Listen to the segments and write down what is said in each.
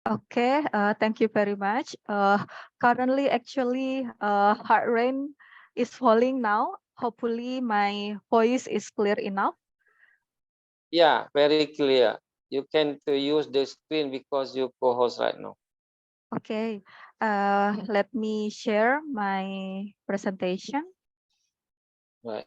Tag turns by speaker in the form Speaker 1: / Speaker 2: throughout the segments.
Speaker 1: Okay, thank you very much. Currently, actually, heart rate is falling now. Hopefully, my voice is clear enough.
Speaker 2: Yeah, very clear. You can to use the screen because you co-host right now.
Speaker 1: Okay, let me share my presentation.
Speaker 2: Right.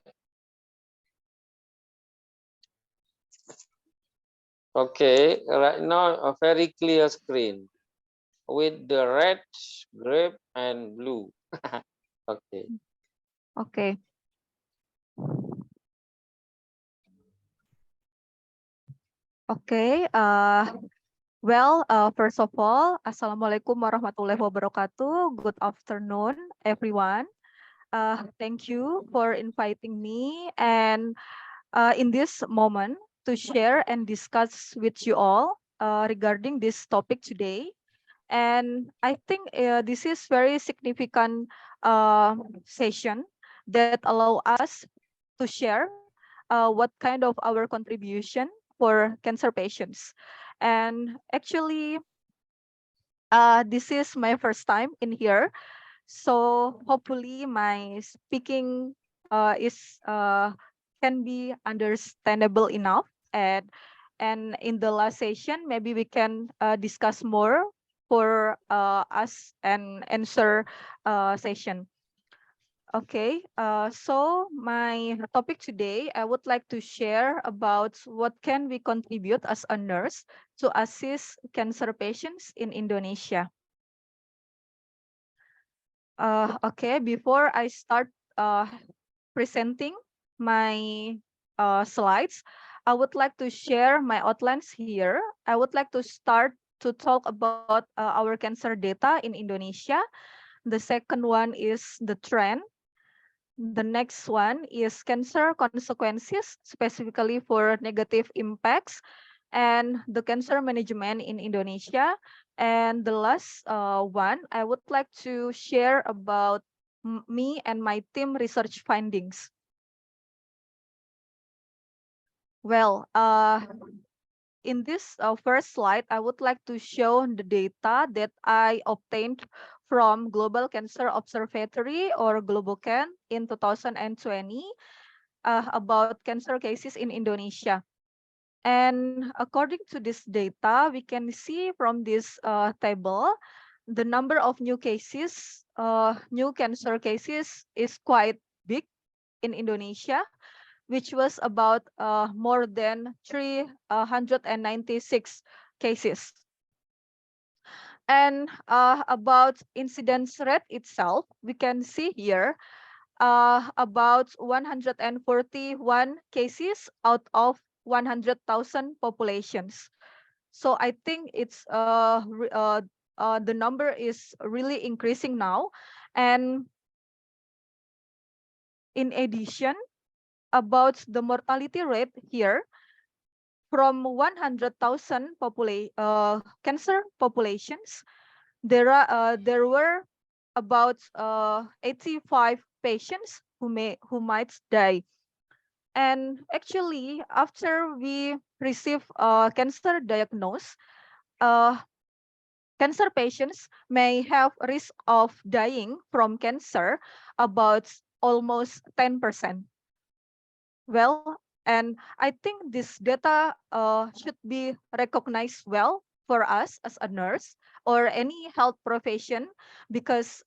Speaker 2: Okay, right now a very clear screen with the red, grape, and blue. Okay.
Speaker 1: Okay. Okay. First of all, Assalamualaikum warahmatullahi wabarakatuh. Good afternoon, everyone. Thank you for inviting me and in this moment to share and discuss with you all regarding this topic today. And I think this is very significant session that allow us to share what kind of our contribution for cancer patients. And actually, this is my first time in here, so hopefully my speaking is can be understandable enough. And in the last session, maybe we can discuss more for us and answer session. Okay, so my topic today, I would like to share about what can we contribute as a nurse to assist cancer patients in Indonesia. Okay, before I start presenting my slides, I would like to share my outlines here. I would like to start to talk about our cancer data in Indonesia. The second one is the trend. The next one is cancer consequences, specifically for negative impacts and the cancer management in Indonesia. And the last one, I would like to share about me and my team research findings. Well, in this first slide, I would like to show the data that I obtained from Global Cancer Observatory or GloboCan in 2020 about cancer cases in Indonesia. And according to this data, we can see from this table, the number of new cases, new cancer cases is quite big in Indonesia, which was about more than 396 cases. And about incidence rate itself, we can see here about 141 cases out of 100,000 populations. So I think the number is really increasing now. And in addition, about the mortality rate here, from 100,000 cancer populations, there were about 85 patients who might die. And actually, after we receive cancer diagnosis, uh, cancer patients may have risk of dying from cancer about almost 10%. Well, and I think this data should be recognized well for us as a nurse or any health profession, because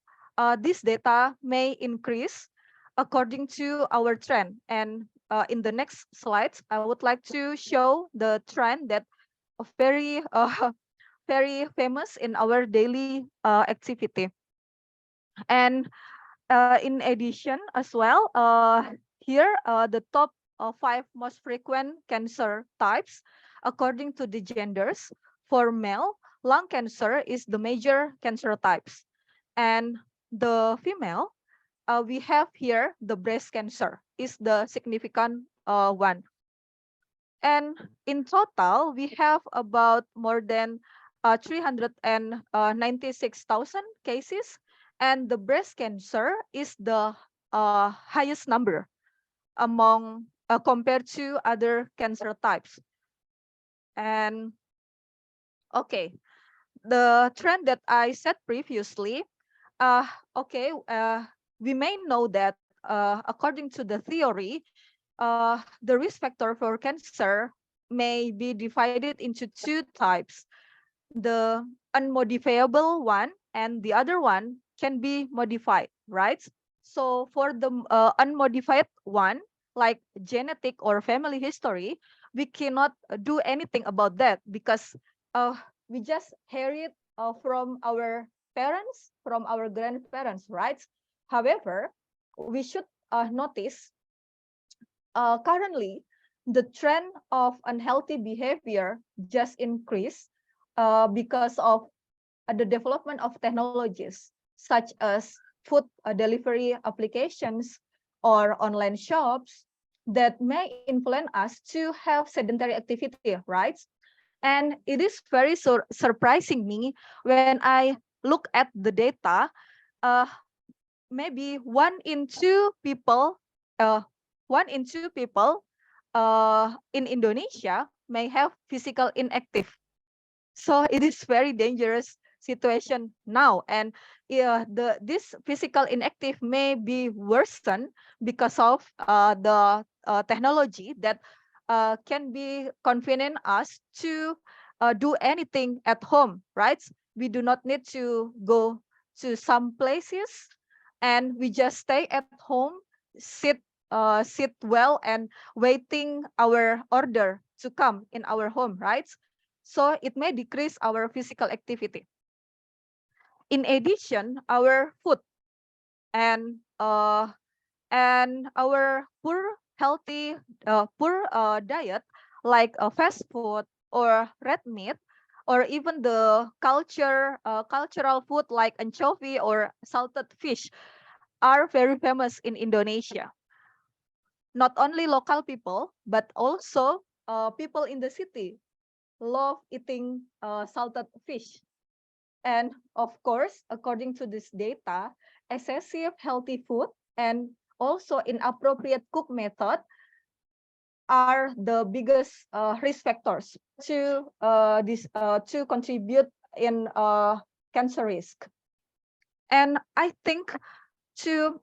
Speaker 1: this data may increase according to our trend. And in the next slides, I would like to show the trend that very very famous in our daily activity. And in addition as well, here the top 5 most frequent cancer types according to the genders. For male, lung cancer is the major cancer types, and the female, we have here the breast cancer is the significant one. And in total, we have about more than 396,000 cases, and the breast cancer is the highest number among compared to other cancer types. And okay, the trend that I said previously, uh, okay, we may know that according to the theory, the risk factor for cancer may be divided into two types. The unmodifiable one and the other one can be modified, right? So for the unmodified one, like genetic or family history, we cannot do anything about that because uh, we just inherit from our parents, from our grandparents, right? However, we should notice currently the trend of unhealthy behavior just increased because of the development of technologies such as food delivery applications or online shops that may influence us to have sedentary activity, right? And it is very surprising me when I look at the data. Uh, Maybe uh, 1 in 2 people in Indonesia may have physical inactive. So it is very dangerous situation now, and this physical inactive may be worsened because of technology that can be convenient us to do anything at home, right? We do not need to go to some places, and we just stay at home, sit well, and waiting our order to come in our home, right? So it may decrease our physical activity. In addition, our food and our poor diet, like fast food or red meat, or even the cultural food like anchovy or salted fish, are very famous in Indonesia. Not only local people, but also people in the city love eating salted fish. And of course, according to this data, excessive healthy food and also inappropriate cook method are the biggest risk factors to contribute in cancer risk. And I think to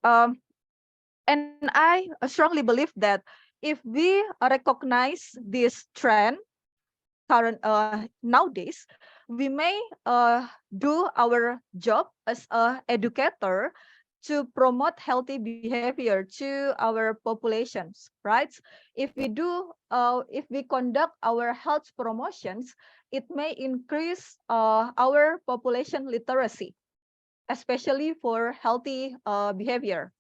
Speaker 1: and I strongly believe that if we recognize this trend nowadays, we may do our job as a educator to promote healthy behavior to our populations, right? If we conduct our health promotions, it may increase our population literacy, especially for healthy behavior.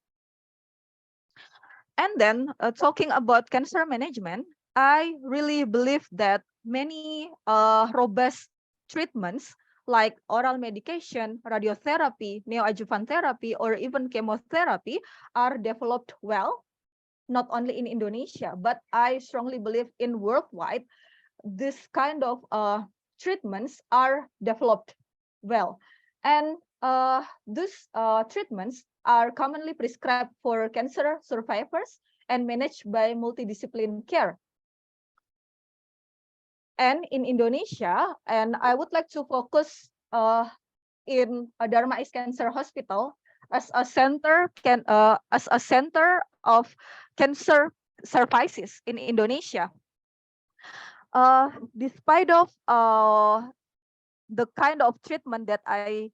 Speaker 1: And then talking about cancer management, I really believe that many robust treatments like oral medication, radiotherapy, neoadjuvant therapy, or even chemotherapy are developed well, not only in Indonesia, but I strongly believe in worldwide, this kind of treatments are developed well. And these treatments are commonly prescribed for cancer survivors and managed by multidiscipline care. And in Indonesia, and I would like to focus in Dharma East Cancer Hospital as a center of cancer services in Indonesia. Despite of the kind of treatment that I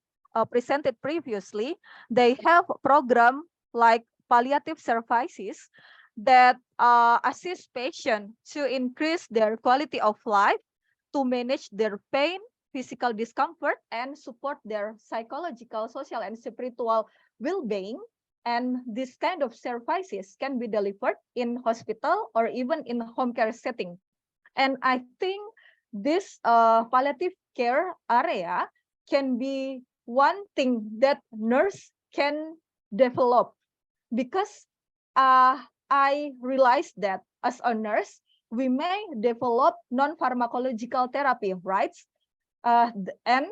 Speaker 1: presented previously, they have a program like palliative services that assist patients to increase their quality of life, to manage their pain, physical discomfort, and support their psychological, social, and spiritual well-being. And this kind of services can be delivered in hospital or even in home care setting. And I think this palliative care area can be one thing that nurse can develop, because I realized that as a nurse, we may develop non-pharmacological therapy, right? And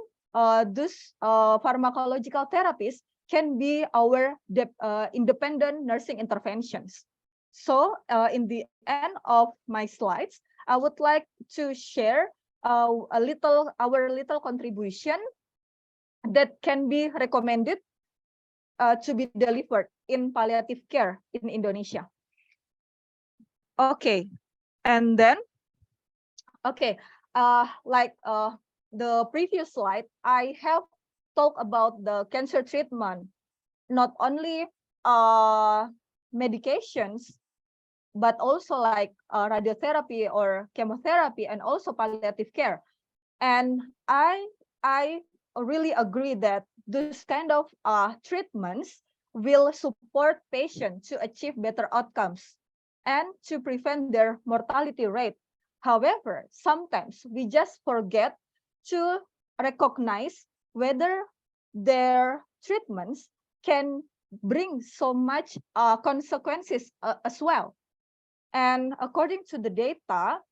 Speaker 1: these pharmacological therapies can be our independent nursing interventions. So in the end of my slides, I would like to share our little contribution that can be recommended to be delivered in palliative care in Indonesia. Okay, and then, okay, like the previous slide, I have talked about the cancer treatment, not only medications, but also like radiotherapy or chemotherapy, and also palliative care. And I really agree that this kind of treatments will support patients to achieve better outcomes and to prevent their mortality rate. However, sometimes we just forget to recognize whether their treatments can bring so much consequences as well. And according to the data,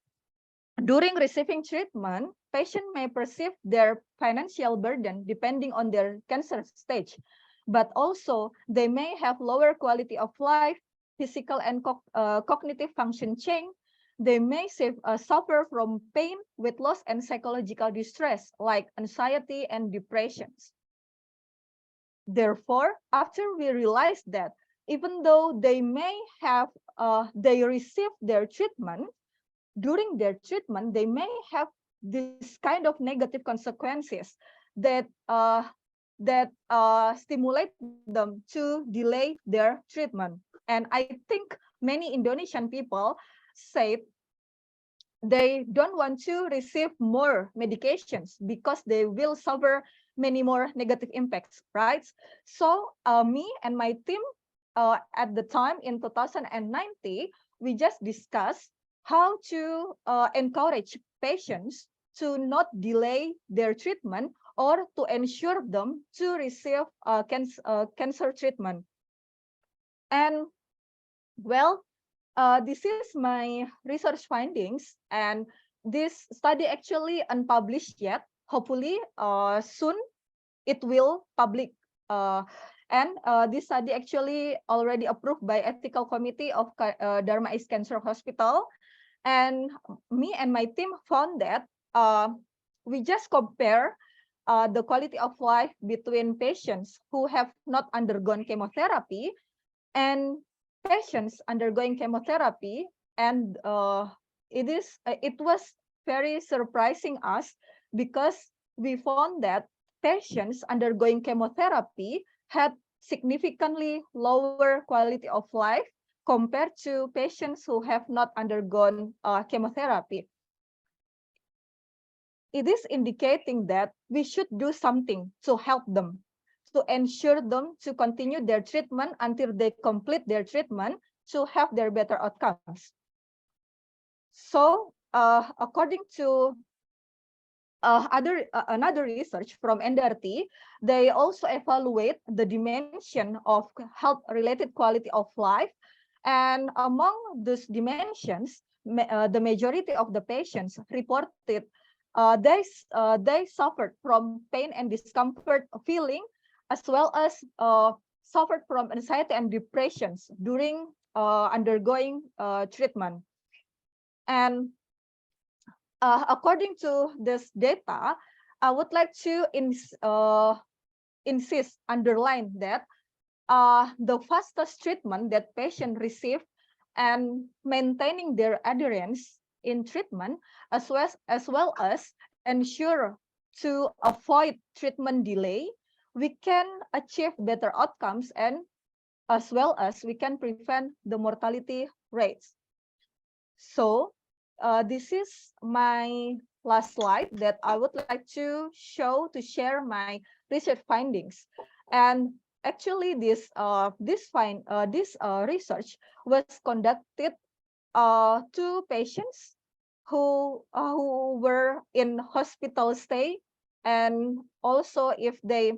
Speaker 1: during receiving treatment, patient may perceive their financial burden depending on their cancer stage, but also they may have lower quality of life, physical and cognitive function change. They may suffer from pain, weight loss, and psychological distress like anxiety and depressions. Therefore, after we realize that even though they may have, they receive their treatment, during their treatment, they may have this kind of negative consequences that stimulate them to delay their treatment. And I think many Indonesian people say they don't want to receive more medications because they will suffer many more negative impacts, right? So me and my team at the time in 2090, we just discussed how to encourage patients to not delay their treatment or to ensure them to receive cancer treatment. And well, this is my research findings, and this study actually unpublished yet. Hopefully, soon it will public. And this study actually already approved by ethical committee of Dharma East Cancer Hospital. And me and my team found that we just compare the quality of life between patients who have not undergone chemotherapy and patients undergoing chemotherapy, and it was very surprising us because we found that patients undergoing chemotherapy had significantly lower quality of life compared to patients who have not undergone chemotherapy. It is indicating that we should do something to help them, to ensure them to continue their treatment until they complete their treatment to have their better outcomes. So according to another research from NDRT, they also evaluate the dimension of health-related quality of life. And among those dimensions, the majority of the patients reported they suffered from pain and discomfort feeling, as well as suffered from anxiety and depressions during undergoing treatment. And according to this data, I would like to insist, underline that the fastest treatment that patients receive and maintaining their adherence in treatment, as well as ensure to avoid treatment delay, we can achieve better outcomes, and as well as we can prevent the mortality rates. So this is my last slide that I would like to share my research findings. And actually, this research was conducted to patients who were in hospital stay, and also if they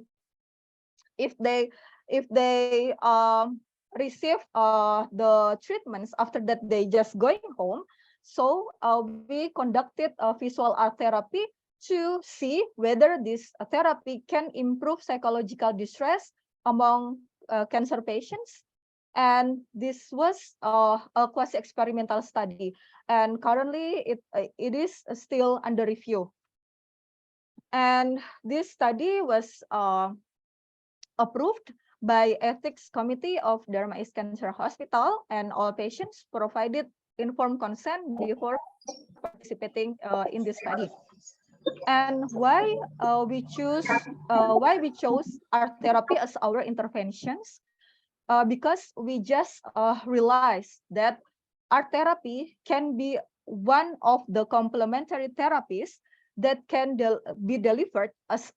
Speaker 1: receive the treatments, after that they just going home. So we conducted a visual art therapy to see whether this therapy can improve psychological distress among cancer patients. And this was a quasi-experimental study, and currently it is still under review. And this study was approved by Ethics Committee of Dharma East Cancer Hospital, and all patients provided informed consent before participating in this study. And why we chose art therapy as our interventions? Because we just realized that art therapy can be one of the complementary therapies that can be delivered as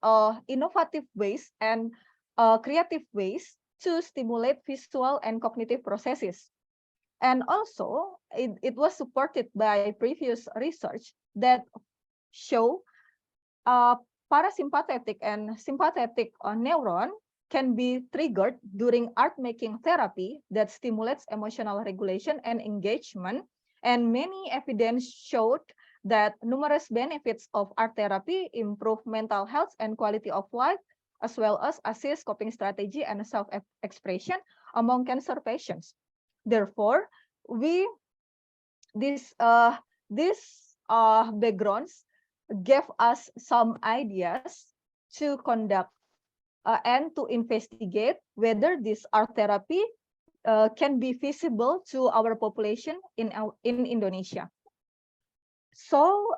Speaker 1: innovative ways and creative ways to stimulate visual and cognitive processes. And also, it was supported by previous research that show uh, parasympathetic and sympathetic neuron can be triggered during art making therapy that stimulates emotional regulation and engagement. And many evidence showed that numerous benefits of art therapy improve mental health and quality of life, as well as assist coping strategy and self-expression among cancer patients. Therefore, we this backgrounds gave us some ideas to conduct and to investigate whether this art therapy can be feasible to our population in Indonesia. So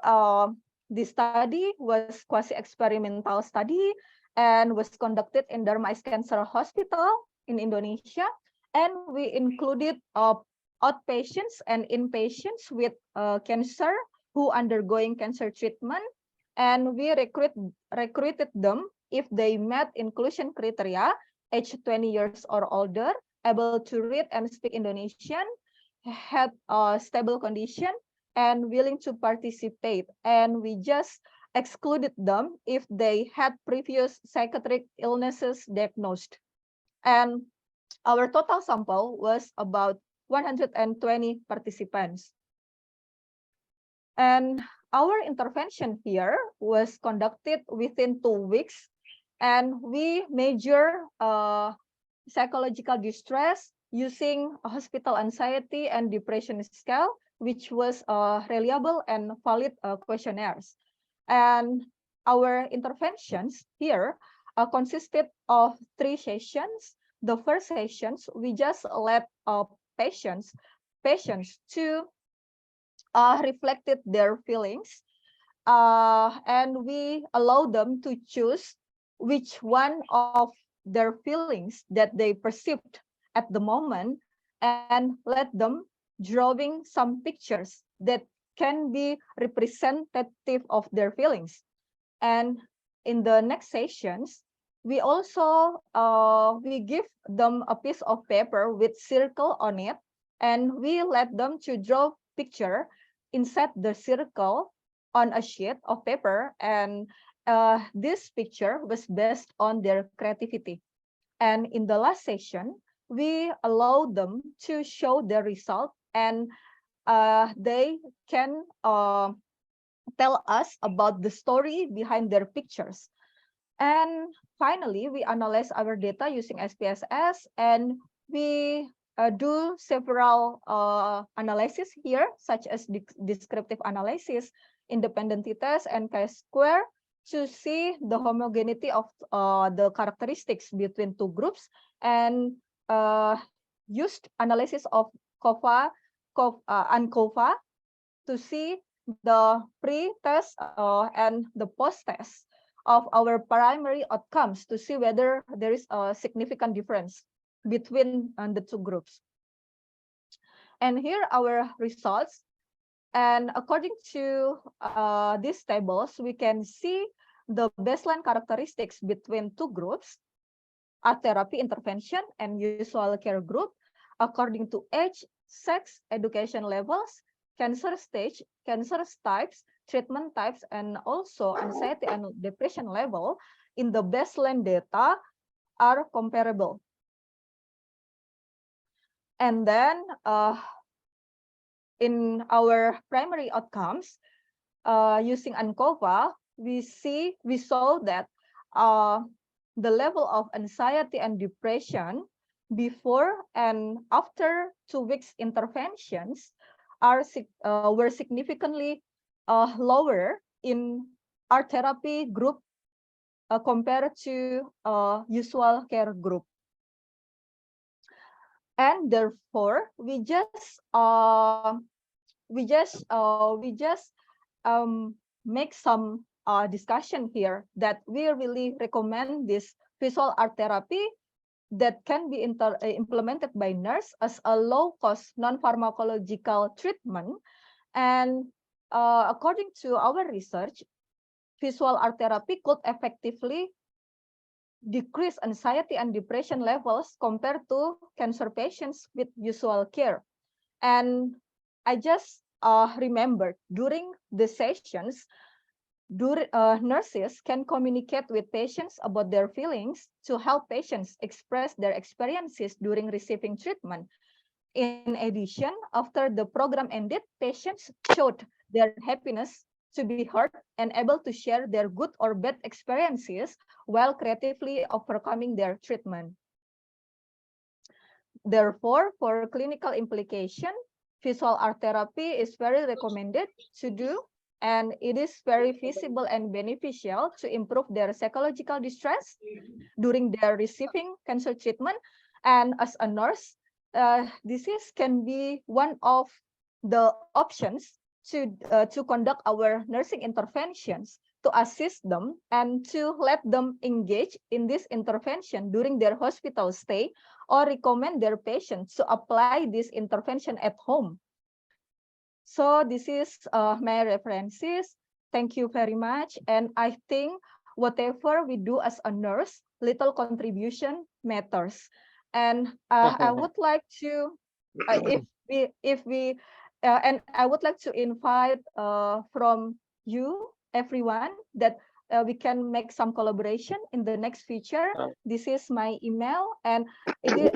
Speaker 1: this study was quasi-experimental study and was conducted in Dharma East Cancer Hospital in Indonesia, and we included outpatients and inpatients with cancer who undergoing cancer treatment, and we recruited them if they met inclusion criteria, age 20 years or older, able to read and speak Indonesian, had a stable condition, and willing to participate. And we just excluded them if they had previous psychiatric illnesses diagnosed. And our total sample was about 120 participants. And our intervention here was conducted within 2 weeks, and we measure psychological distress using a hospital anxiety and depression scale, which was reliable and valid questionnaires. And our interventions here consisted of 3 sessions. The first sessions, we just let patients to reflected their feelings, and we allow them to choose which one of their feelings that they perceived at the moment, and let them drawing some pictures that can be representative of their feelings. And in the next sessions, we also we give them a piece of paper with circle on it, and we let them to draw picture inside the circle on a sheet of paper, and this picture was based on their creativity. And in the last session, we allow them to show the result, and they can tell us about the story behind their pictures. And finally, we analyze our data using SPSS, and we do several analysis here, such as descriptive analysis, independent t-test, and chi-square, to see the homogeneity of the characteristics between two groups, and used analysis of COVA and COVA to see the pre-test and the post-test of our primary outcomes to see whether there is a significant difference between the two groups. And here are our results. And according to these tables, we can see the baseline characteristics between two groups, art therapy intervention and usual care group, according to age, sex, education levels, cancer stage, cancer types, treatment types, and also anxiety and depression level in the baseline data are comparable. And then in our primary outcomes, using ANCOVA, we saw that the level of anxiety and depression before and after 2 weeks interventions were significantly lower in our therapy group compared to usual care group. And therefore, we just make some discussion here that we really recommend this visual art therapy that can be implemented by nurse as a low-cost non-pharmacological treatment. And according to our research, visual art therapy could effectively decrease anxiety and depression levels compared to cancer patients with usual care. And I just remembered during the sessions, nurses can communicate with patients about their feelings to help patients express their experiences during receiving treatment. In addition, after the program ended, patients showed their happiness to be heard and able to share their good or bad experiences while creatively overcoming their treatment. Therefore, for clinical implication, visual art therapy is very recommended to do, and it is very feasible and beneficial to improve their psychological distress during their receiving cancer treatment. And as a nurse, this can be one of the options to conduct our nursing interventions, to assist them and to let them engage in this intervention during their hospital stay, or recommend their patients to apply this intervention at home. So this is my references. Thank you very much. And I think whatever we do as a nurse, little contribution matters. And I would like to, if we, and I would like to invite from you, everyone, that we can make some collaboration in the next future. This is my email, and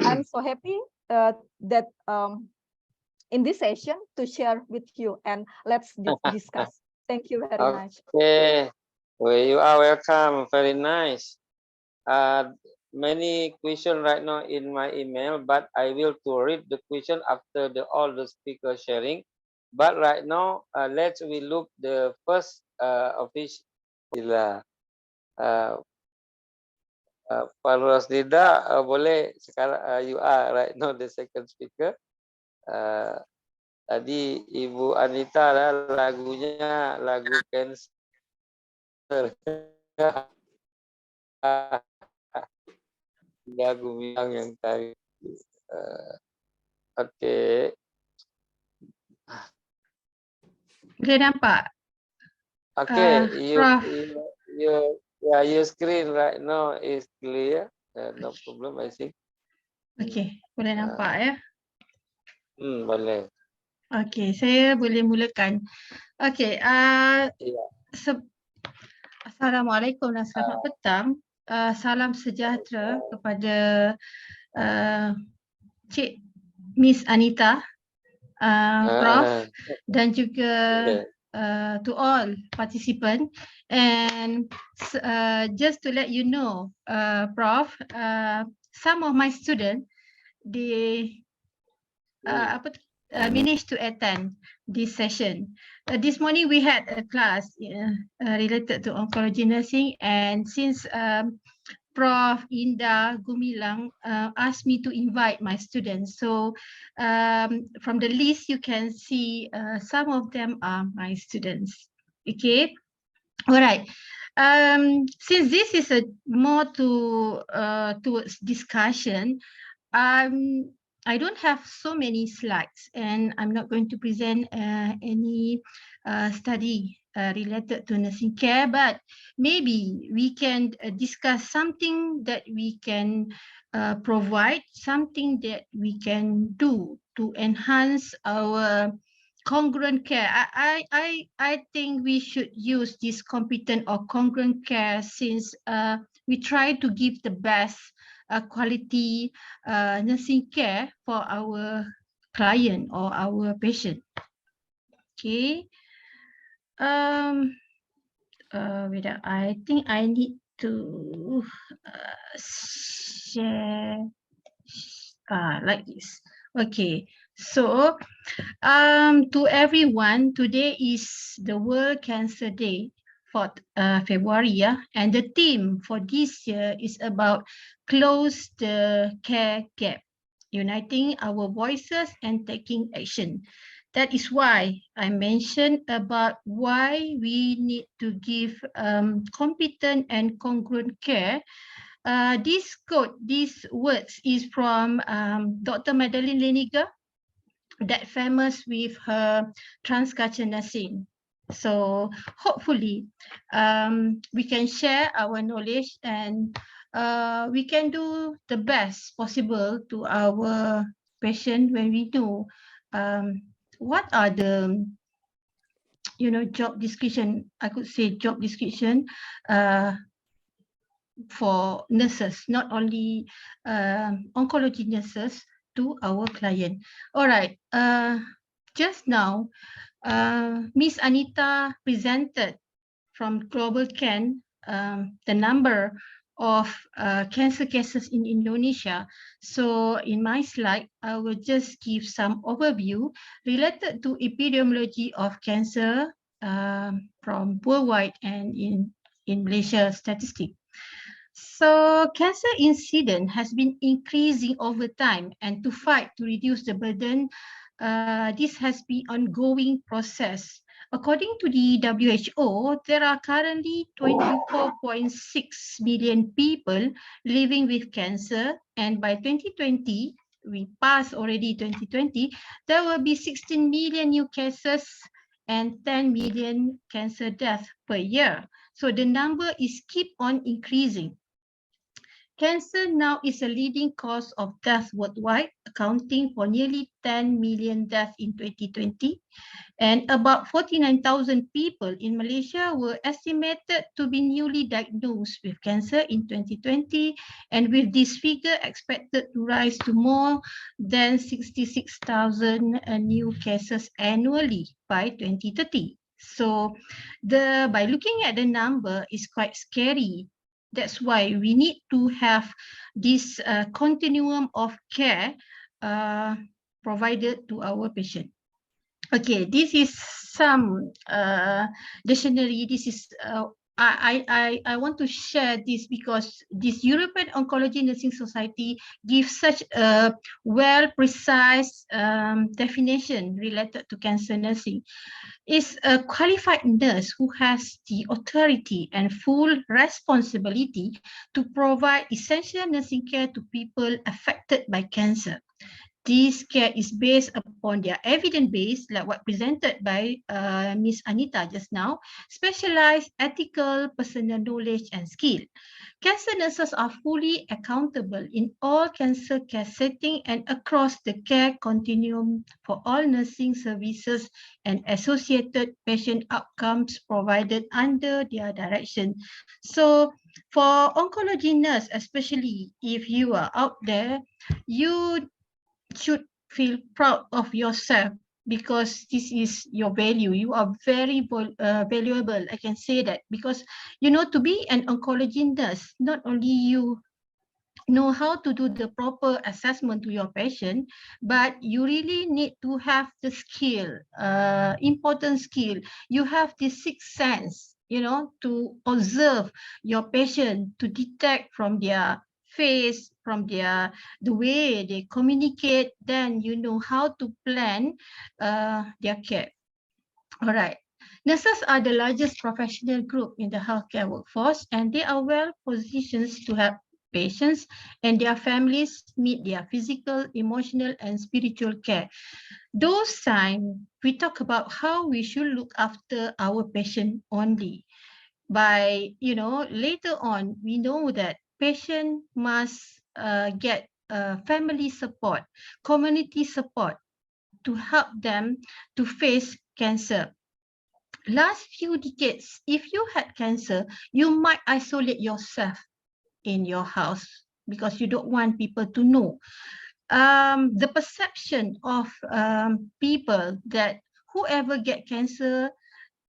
Speaker 1: I'm so happy that in this session to share with you, and let's discuss. Thank you very much.
Speaker 2: Okay, well, you are welcome. Very nice. Many questions right now in my email, but I will to read the question after all the speaker sharing. But right now, let's we look the first official. Uh, Pak Rosnida, boleh sekarang you are right now the second speaker. Tadi Ibu Anita lagunya lagu cancer. Lagu bilang yang tadi. Okay.
Speaker 3: Boleh nampak?
Speaker 2: Okay,
Speaker 3: Prof.
Speaker 2: your screen right now is clear. No problem, I think.
Speaker 3: Okay, boleh nampak ya?
Speaker 2: Boleh.
Speaker 3: Okay, saya boleh mulakan. Okay, Assalamualaikum dan selamat petang. Salam sejahtera kepada Cik Miss Anita, Prof, dan juga to all participant. And just to let you know, Prof, some of my students, they managed to attend this session. This morning we had a class related to oncology nursing, and since Prof. Indah Gumilang asked me to invite my students, so from the list you can see some of them are my students. Okay, all right. Since this is a more towards discussion, I don't have so many slides, and I'm not going to present any study related to nursing care, but maybe we can discuss something that we can provide, something that we can do to enhance our congruent care. I think we should use this competent or congruent care, since we try to give the best quality nursing care for our client or our patient. Okay. Wait, I think I need to share like this. Okay, so to everyone, today is the World Cancer Day, 4th February, yeah? And the theme for this year is about close the care gap, uniting our voices and taking action. That is why I mentioned about why we need to give competent and congruent care. This quote, these words is from Dr. Madeline Leniger, that famous with her transculture nursing. So hopefully we can share our knowledge and we can do the best possible to our patient when we know what are the job description, I could say job description for nurses, not only oncology nurses, to our client. All right, just now, Miss Anita presented from Global Can the number of cancer cases in Indonesia. So in my slide, I will just give some overview related to epidemiology of cancer from worldwide and in Malaysia statistics. So cancer incidence has been increasing over time, and to fight to reduce the burden, this has been ongoing process. According to the WHO, there are currently 24.6 million people living with cancer, and by 2020, we passed already 2020, there will be 16 million new cases and 10 million cancer deaths per year. So the number is keep on increasing. Cancer now is a leading cause of death worldwide, accounting for nearly 10 million deaths in 2020. And about 49,000 people in Malaysia were estimated to be newly diagnosed with cancer in 2020. And with this figure expected to rise to more than 66,000 new cases annually by 2030. So by looking at the number is quite scary. That's why we need to have this continuum of care provided to our patient. Okay, this is some dictionary. This is I want to share this because this European Oncology Nursing Society gives such a well precise definition related to cancer nursing. Is a qualified nurse who has the authority and full responsibility to provide essential nursing care to people affected by cancer. This care is based upon their evidence-based, like what presented by Ms. Anita just now, specialized ethical personal knowledge and skill. Cancer nurses are fully accountable in all cancer care settings and across the care continuum for all nursing services and associated patient outcomes provided under their direction. So for oncology nurse, especially if you are out there, you should feel proud of yourself because this is your value. You are very valuable. I can say that because, to be an oncology nurse, not only you know how to do the proper assessment to your patient, but you really need to have the skill, important skill. You have the sixth sense, to observe your patient, to detect from their face, from the way they communicate, then you know how to plan their care. All right. Nurses are the largest professional group in the healthcare workforce, and they are well positioned to help patients and their families meet their physical, emotional, and spiritual care. Those time, we talk about how we should look after our patient only. By, later on, we know that patient must get family support, community support to help them to face cancer. Last few decades, if you had cancer, you might isolate yourself in your house because you don't want people to know. The perception of people that whoever get cancer,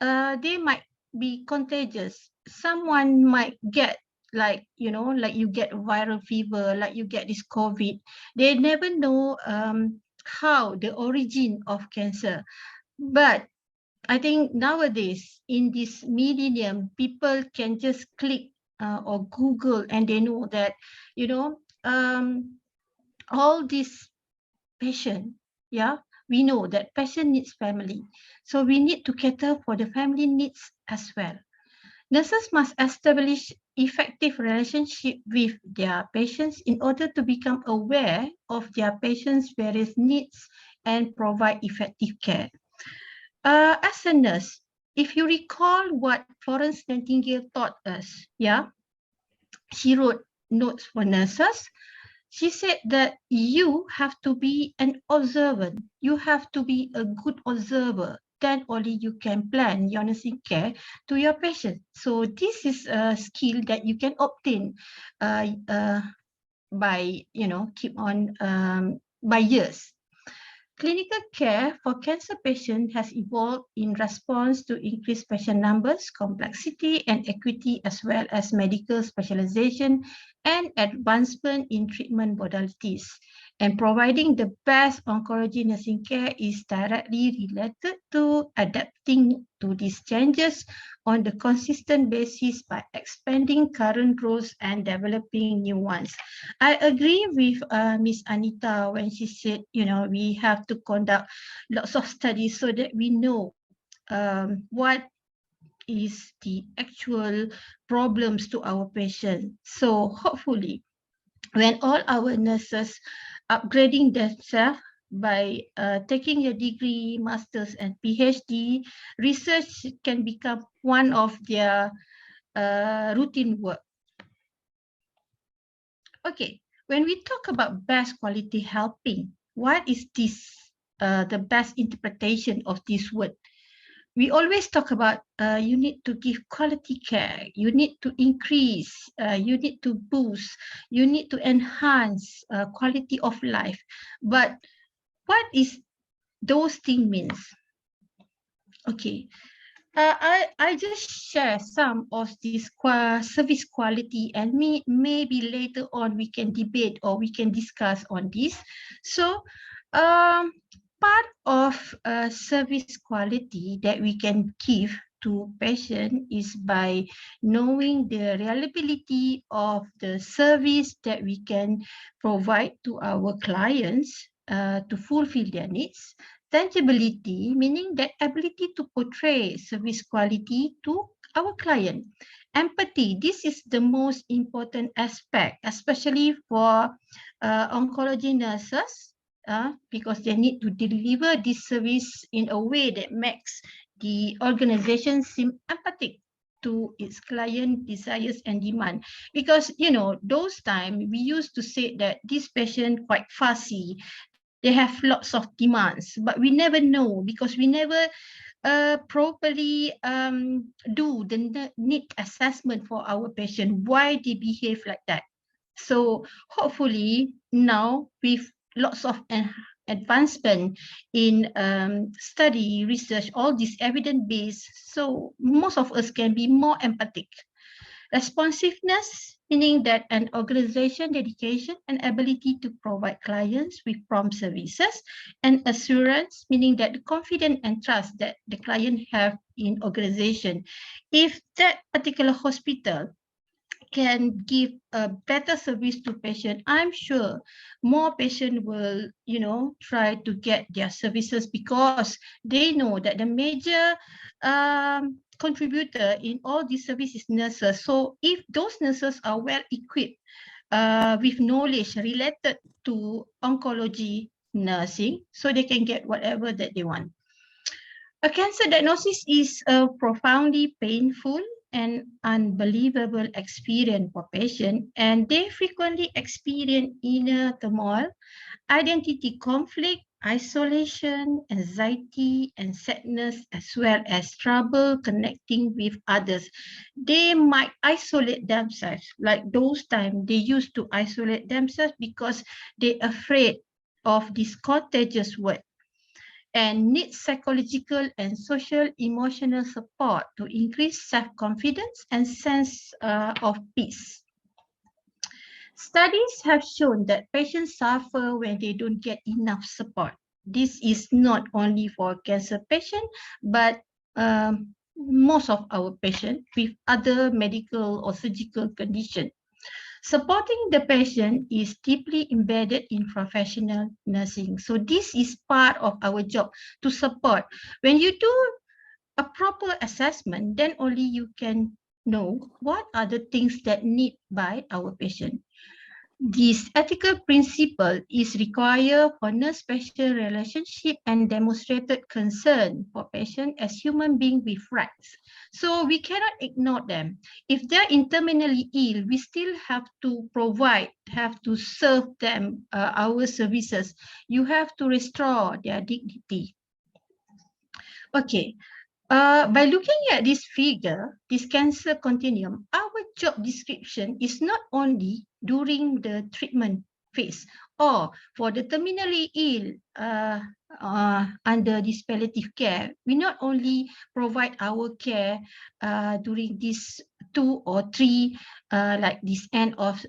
Speaker 3: they might be contagious. Someone might get like, like you get viral fever, like you get this COVID. They never know how the origin of cancer. But I think nowadays in this millennium, people can just click or Google, and they know that, all these patient, yeah, we know that patient needs family. So we need to cater for the family needs as well. Nurses must establish effective relationship with their patients in order to become aware of their patients' various needs and provide effective care. As a nurse, if you recall what Florence Nightingale taught us, yeah, she wrote notes for nurses. She said that you have to be an observant. You have to be a good observer. Then only you can plan your nursing care to your patient. So this is a skill that you can obtain by, keep on by years. Clinical care for cancer patients has evolved in response to increased patient numbers, complexity, and equity, as well as medical specialization and advancement in treatment modalities. And providing the best oncology nursing care is directly related to adapting to these changes on the consistent basis by expanding current roles and developing new ones. I agree with Miss Anita when she said, we have to conduct lots of studies so that we know what is the actual problems to our patient. So hopefully, when all our nurses upgrading themselves by taking a degree, masters, and PhD, research can become one of their routine work. Okay, when we talk about best quality helping, what is this, the best interpretation of this word? We always talk about you need to give quality care, you need to increase, you need to boost, you need to enhance quality of life. But what is those things means? Okay, I just share some of this service quality, and maybe later on we can debate or we can discuss on this. So part of service quality that we can give to patient is by knowing the reliability of the service that we can provide to our clients to fulfill their needs. Tangibility, meaning that ability to portray service quality to our client. Empathy, this is the most important aspect, especially for oncology nurses, because they need to deliver this service in a way that makes the organization seem empathic to its client desires and demand. Because, those times we used to say that this patient quite fussy, they have lots of demands, but we never know because we never properly do the need assessment for our patient, why they behave like that. So hopefully now with lots of advancement in study, research, all this evidence-based, so most of us can be more empathic. Responsiveness, meaning that an organization dedication and ability to provide clients with prompt services, and assurance, meaning that the confidence and trust that the client have in organization. If that particular hospital can give a better service to patient, I'm sure more patient will, try to get their services because they know that the major contributor in all these services nurses. So if those nurses are well equipped with knowledge related to oncology nursing, so they can get whatever that they want. A cancer diagnosis is a profoundly painful and unbelievable experience for patients, and they frequently experience inner turmoil, identity conflict, isolation, anxiety, and sadness, as well as trouble connecting with others. They might isolate themselves, like those times they used to isolate themselves because they're afraid of this contagious word, and need psychological and social emotional support to increase self-confidence and sense of peace. Studies have shown that patients suffer when they don't get enough support. This is not only for cancer patients, but most of our patients with other medical or surgical conditions. Supporting the patient is deeply embedded in professional nursing. So this is part of our job to support. When you do a proper assessment, then only you can know what are the things that need by our patient. This ethical principle is required for nurse-patient relationship and demonstrated concern for patient as human beings with rights. So we cannot ignore them. If they're terminally ill, we still have to provide, have to serve them our services. You have to restore their dignity. Okay, by looking at this figure, this cancer continuum, our job description is not only during the treatment phase or for the terminally ill under this palliative care. We not only provide our care during this 2 or 3 like this end of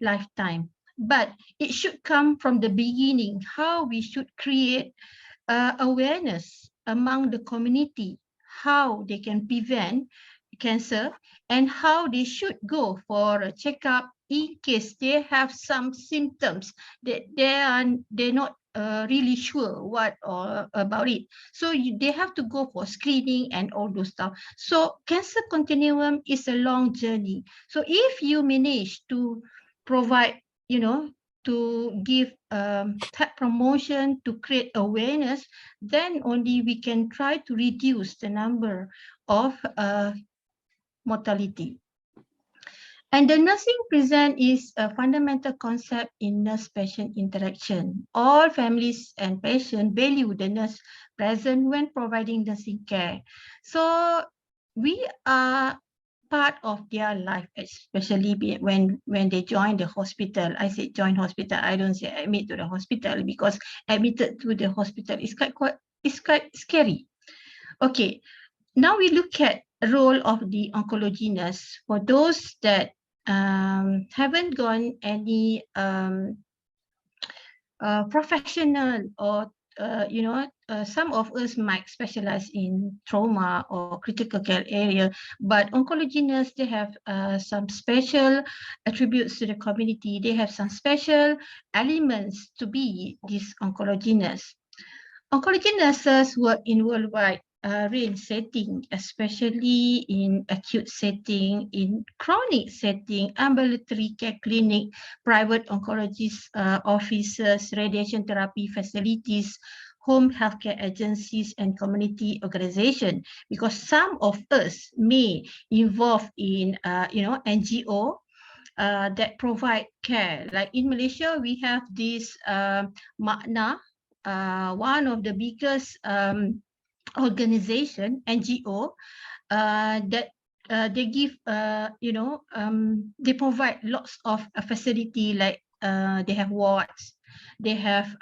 Speaker 3: lifetime, but it should come from the beginning, how we should create awareness among the community, how they can prevent cancer and how they should go for a checkup in case they have some symptoms that they're not really sure what or about it. So they have to go for screening and all those stuff. So cancer continuum is a long journey. So if you manage to provide, to give type promotion to create awareness, then only we can try to reduce the number of mortality. And the nursing present is a fundamental concept in nurse-patient interaction. All families and patients value the nurse present when providing nursing care. So we are part of their life, especially when they join the hospital. I say join hospital, I don't say admit to the hospital, because admitted to the hospital is quite scary. Okay, now we look at the role of the oncology nurse. For those that haven't gone any professional or some of us might specialize in trauma or critical care area, but oncology nurse, they have some special attributes to the community. They have some special elements to be this oncology nurse. Oncology nurses work in worldwide range setting, especially in acute setting, in chronic setting, ambulatory care clinic, private oncologist offices, radiation therapy facilities, home healthcare agencies, and community organization. Because some of us may involve in, NGO that provide care. Like in Malaysia, we have this Makna, one of the biggest organization, NGO, that they give, they provide lots of facility, like they have wards, they have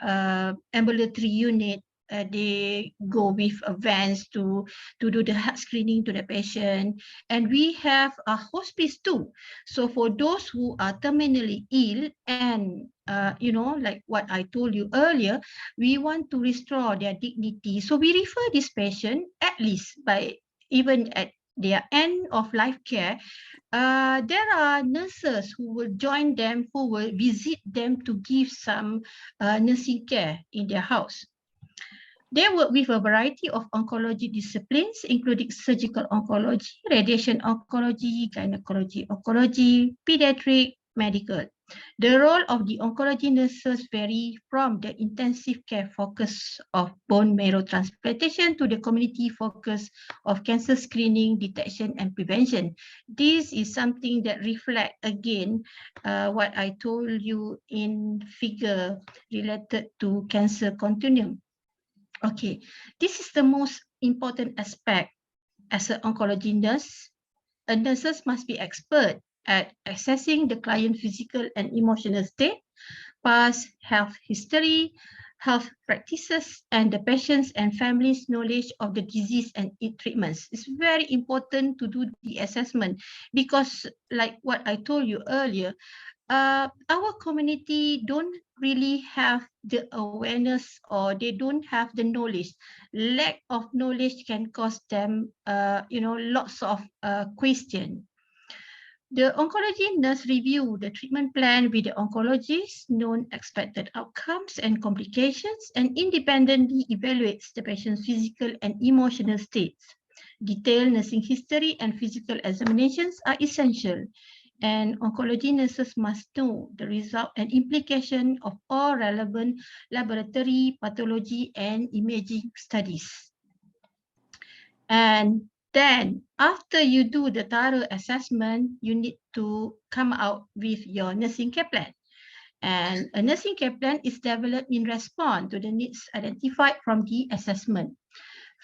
Speaker 3: ambulatory unit, they go with vans to do the heart screening to the patient, and we have a hospice too. So for those who are terminally ill and like what I told you earlier, we want to restore their dignity. So we refer this patient at least by even at their end of life care. There are nurses who will join them, who will visit them to give some nursing care in their house. They work with a variety of oncology disciplines, including surgical oncology, radiation oncology, gynecology oncology, pediatric, medical. The role of the oncology nurses vary from the intensive care focus of bone marrow transplantation to the community focus of cancer screening, detection, and prevention. This is something that reflects again what I told you in figure related to cancer continuum. Okay, this is the most important aspect as an oncology nurse. A nurse must be expert at assessing the client physical and emotional state, past health history, health practices, and the patient's and family's knowledge of the disease and its treatments. It's very important to do the assessment because, like what I told you earlier, our community don't really have the awareness, or they don't have the knowledge. Lack of knowledge can cause them, lots of question. The oncology nurse review the treatment plan with the oncologist, known expected outcomes and complications, and independently evaluates the patient's physical and emotional states. Detailed nursing history and physical examinations are essential, and oncology nurses must know the result and implication of all relevant laboratory, pathology, and imaging studies. And then after you do the thorough assessment, you need to come out with your nursing care plan. And a nursing care plan is developed in response to the needs identified from the assessment.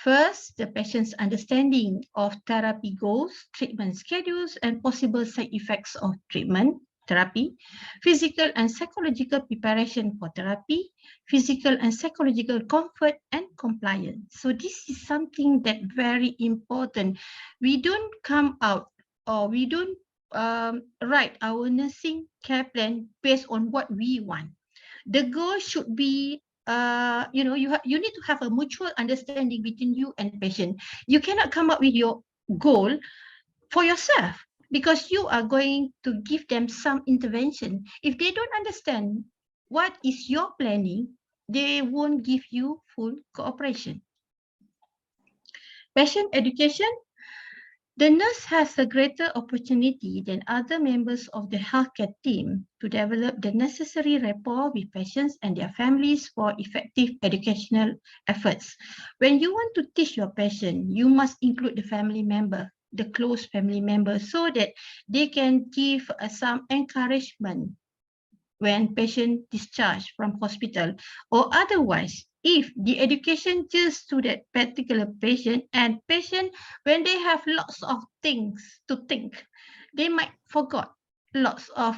Speaker 3: First, the patient's understanding of therapy goals, treatment schedules, and possible side effects of treatment, therapy, physical and psychological preparation for therapy, physical and psychological comfort, and compliance. So this is something that very important. We don't come out, or we don't write our nursing care plan based on what we want. The goal should be, you need to have a mutual understanding between you and patient. You cannot come up with your goal for yourself, because you are going to give them some intervention. If they don't understand what is your planning, they won't give you full cooperation. Patient education. The nurse has a greater opportunity than other members of the healthcare team to develop the necessary rapport with patients and their families for effective educational efforts. When you want to teach your patient, you must include the family member, the close family member, so that they can give some encouragement when patient discharged from hospital, or otherwise, if the education just to that particular patient, and patient, when they have lots of things to think, they might forget lots of,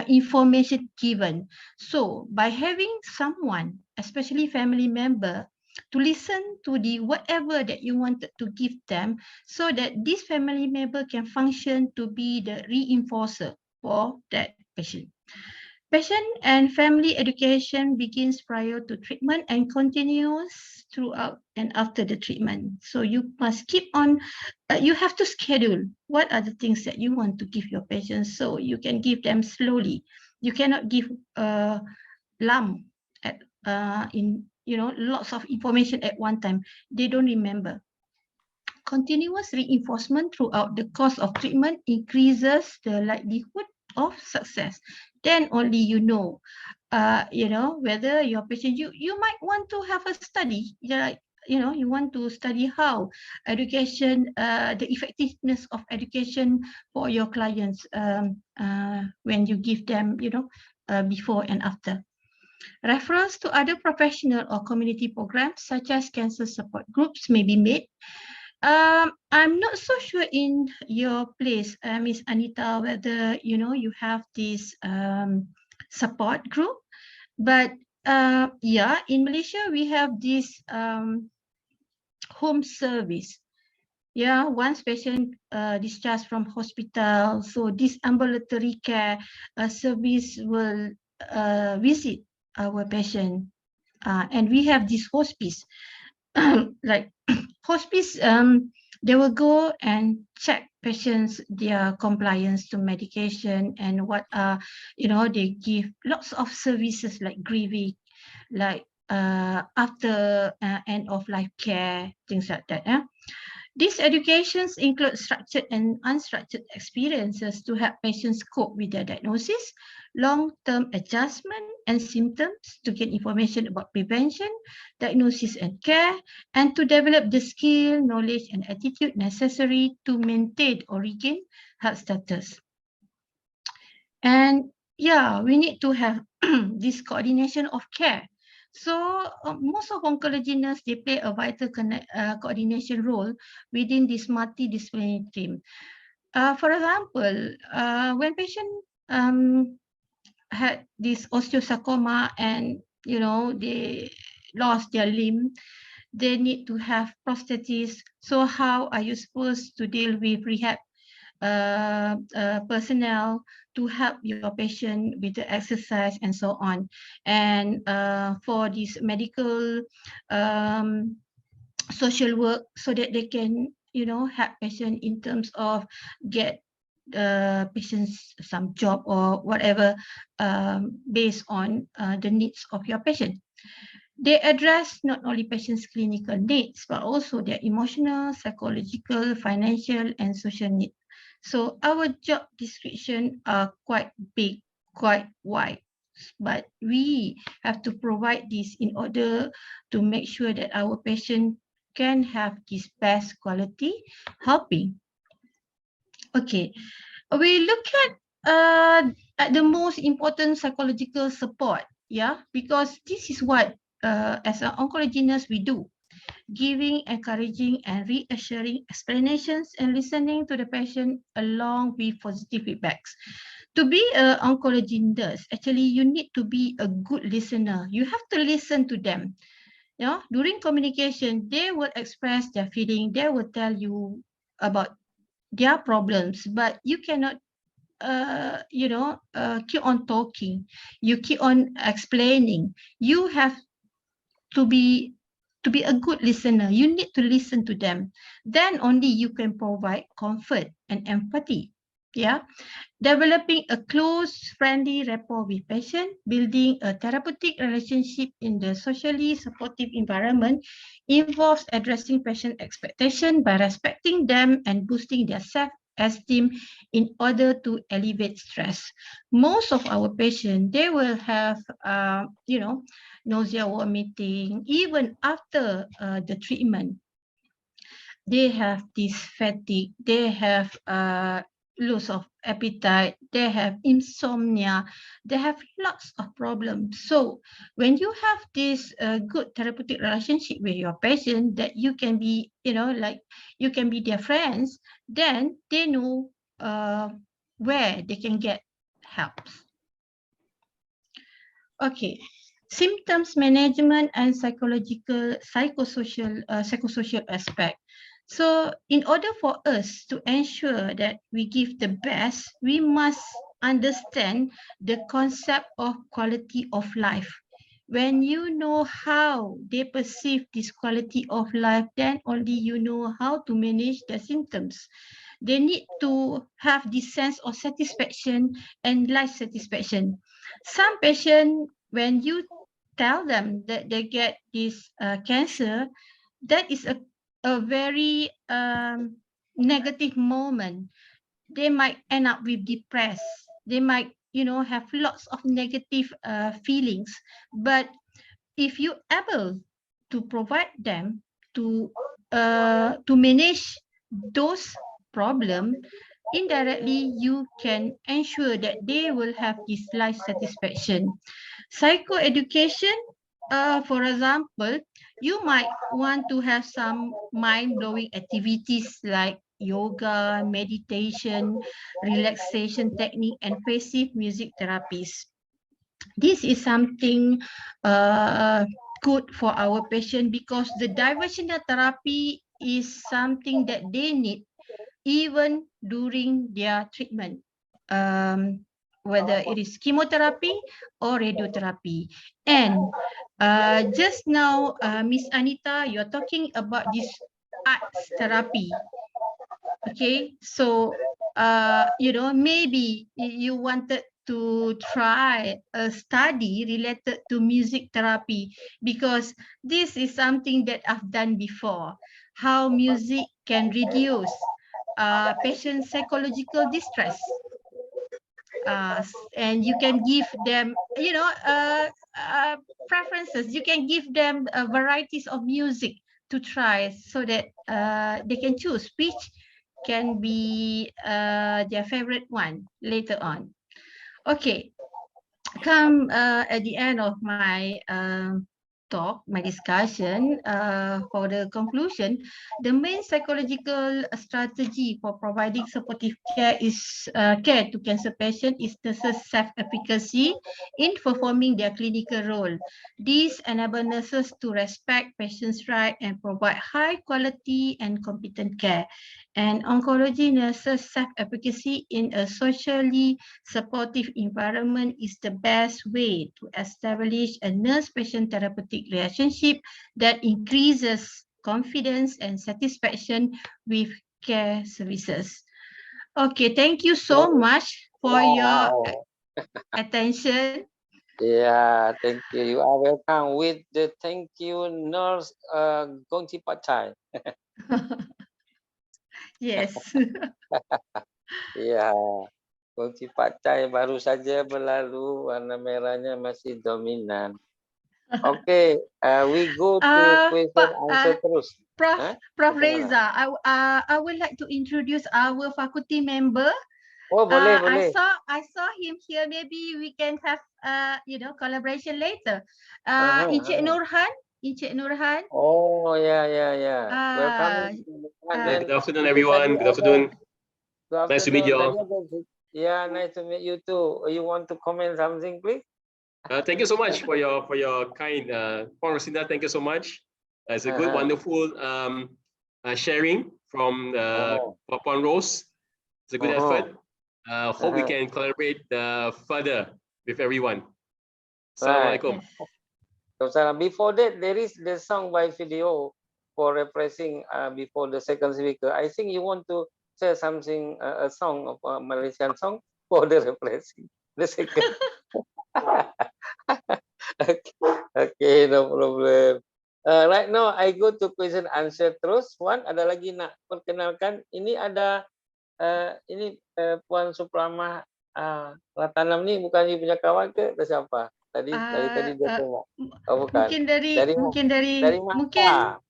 Speaker 3: information given. So by having someone, especially family member, to listen to the whatever that you wanted to give them, so that this family member can function to be the reinforcer for that patient. Patient and family education begins prior to treatment and continues throughout and after the treatment. So you must keep on, you have to schedule what are the things that you want to give your patients, so you can give them slowly. You cannot give a lump at, lots of information at one time. They don't remember. Continuous reinforcement throughout the course of treatment increases the likelihood of success. Then only whether your patient, you might want to have a study, like, you want to study how education, the effectiveness of education for your clients, when you give them, before and after. Referrals to other professional or community programs such as cancer support groups may be made. I'm not so sure in your place, Miss Anita, whether you have this support group, but yeah, in Malaysia we have this home service. Yeah, once patient discharged from hospital, so this ambulatory care service will visit our patient, and we have this hospice. Like hospice, they will go and check patients, their compliance to medication, and what they give lots of services like grieving, like after end of life care, things like that. These educations include structured and unstructured experiences to help patients cope with their diagnosis, long-term adjustment and symptoms, to gain information about prevention, diagnosis and care, and to develop the skill, knowledge, and attitude necessary to maintain or regain health status. And yeah, we need to have this coordination of care. So most of oncology nurses, they play a vital coordination role within this multidisciplinary team. For example, when patient had this osteosarcoma and they lost their limb, they need to have prosthesis. So how are you supposed to deal with rehab personnel to help your patient with the exercise and so on. And for this medical social work, so that they can, you know, help patient in terms of get patients some job or whatever, based on the needs of your patient. They address not only patients' clinical needs, but also their emotional, psychological, financial, and social needs. So our job description are quite big, quite wide, but we have to provide this in order to make sure that our patient can have this best quality helping. Okay, we look at the most important psychological support, yeah, because this is what as an oncology nurse we do, giving, encouraging, and reassuring explanations and listening to the patient along with positive feedbacks. To be an oncology nurse, actually you need to be a good listener. You have to listen to them. You know, during communication, they will express their feeling, they will tell you about their problems, but you cannot keep on talking, you keep on explaining. You have to be a good listener. You need to listen to them, then only you can provide comfort and empathy. Yeah, developing a close friendly rapport with patient, building a therapeutic relationship in the socially supportive environment involves addressing patient expectation by respecting them and boosting their self-esteem in order to alleviate stress. Most of our patients, they will have nausea, vomiting even after the treatment. They have this fatigue, they have loss of appetite, they have insomnia, they have lots of problems. So when you have this good therapeutic relationship with your patient, that you can be, like you can be their friends, then they know where they can get help. Okay, symptoms management and psychosocial aspect. So in order for us to ensure that we give the best, we must understand the concept of quality of life. When you know how they perceive this quality of life, then only you know how to manage the symptoms. They need to have this sense of satisfaction and life satisfaction. Some patients, when you tell them that they get this cancer, that is a very negative moment. They might end up with depressed. They might, have lots of negative feelings. But if you able to provide them to manage those problems, indirectly you can ensure that they will have this life satisfaction. Psychoeducation, for example, you might want to have some mind-blowing activities like yoga, meditation, relaxation technique, and passive music therapies. This is something good for our patient, because the diversional therapy is something that they need even during their treatment, whether it is chemotherapy or radiotherapy. And just now, Miss Anita, you're talking about this arts therapy. Okay, so maybe you wanted to try a study related to music therapy, because this is something that I've done before, how music can reduce patient psychological distress. And you can give them, preferences. You can give them varieties of music to try, so that they can choose which can be their favorite one later on. Okay, come at the end of my talk, my discussion, for the conclusion, the main psychological strategy for providing supportive care to cancer patient is nurses' self-efficacy in performing their clinical role. This enables nurses to respect patients' rights and provide high quality and competent care. And oncology nurses' self-efficacy in a socially supportive environment is the best way to establish a nurse-patient therapeutic relationship that increases confidence and satisfaction with care services. Okay, thank you so much for your
Speaker 2: Wow.
Speaker 3: attention.
Speaker 2: Yeah, thank you. You are welcome with the thank you, nurse Gongchi Pachai.
Speaker 3: Yes.
Speaker 2: Ya, Gongchi Pachai baru saja berlalu, warna merahnya masih dominan. Okay, we go to question answer terus.
Speaker 3: Prof
Speaker 2: Macam mana?
Speaker 3: Reza, I would like to introduce our faculty member.
Speaker 2: Oh, boleh, boleh.
Speaker 3: I saw him here. Maybe we can have collaboration later.
Speaker 2: Aha,
Speaker 3: Encik
Speaker 2: aha.
Speaker 3: Nurhan, Encik Nurhan.
Speaker 2: Oh, ya, ya, ya. Welcome.
Speaker 4: Yeah, good afternoon, everyone. Good afternoon.
Speaker 2: Good
Speaker 4: Nice to meet you all.
Speaker 2: Yeah, nice to meet you too. You want to comment something, please?
Speaker 4: Thank you so much for your kind Puan Rosinda. Thank you so much. It's a good, wonderful sharing from Puan Rose. It's a good effort. Hope we can collaborate further with everyone. Assalamualaikum.
Speaker 2: Before that, there is the song by video for repressing before the second speaker. I think you want to say something, a song of a Malaysian song for the repressing the second. Okay, no problem. Right now, I go to question answer terus. One, ada lagi nak perkenalkan. Ini ada Puan Supramah Ratanam ni bukan you punya kawan ke atau siapa? Tadi dia tengok. Oh, bukan.
Speaker 3: Mungkin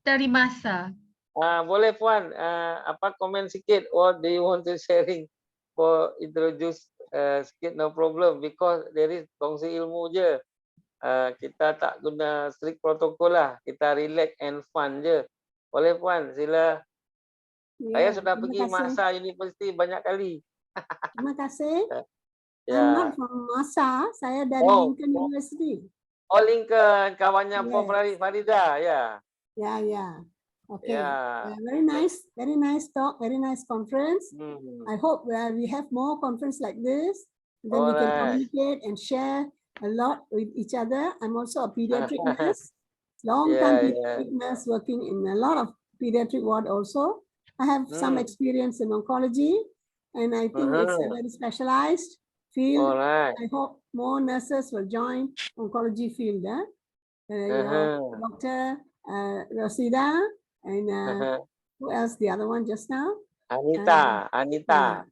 Speaker 3: dari masa.
Speaker 2: Boleh Puan, apa komen sikit? What do you want to sharing for introduce sikit, no problem, because there is kongsi ilmu je. Kita tak guna strict protokol lah. Kita relax and fun je. Boleh Puan, sila. Saya sudah pergi Masa University banyak kali.
Speaker 5: Terima kasih. I'm not from Masa, saya dari Lincoln University.
Speaker 2: Oh, Lincoln, kawannya Prof Farida, ya.
Speaker 5: Yeah. Okay. Very nice talk, very nice conference. I hope we have more conference like this. Then we can communicate and share a lot with each other. I'm also a pediatric nurse, long time pediatric nurse working in a lot of pediatric ward also. I have some experience in oncology, and I think it's a very specialized field. I hope more nurses will join oncology field. Dr. Rosida and who else? The other one just now?
Speaker 2: Anita.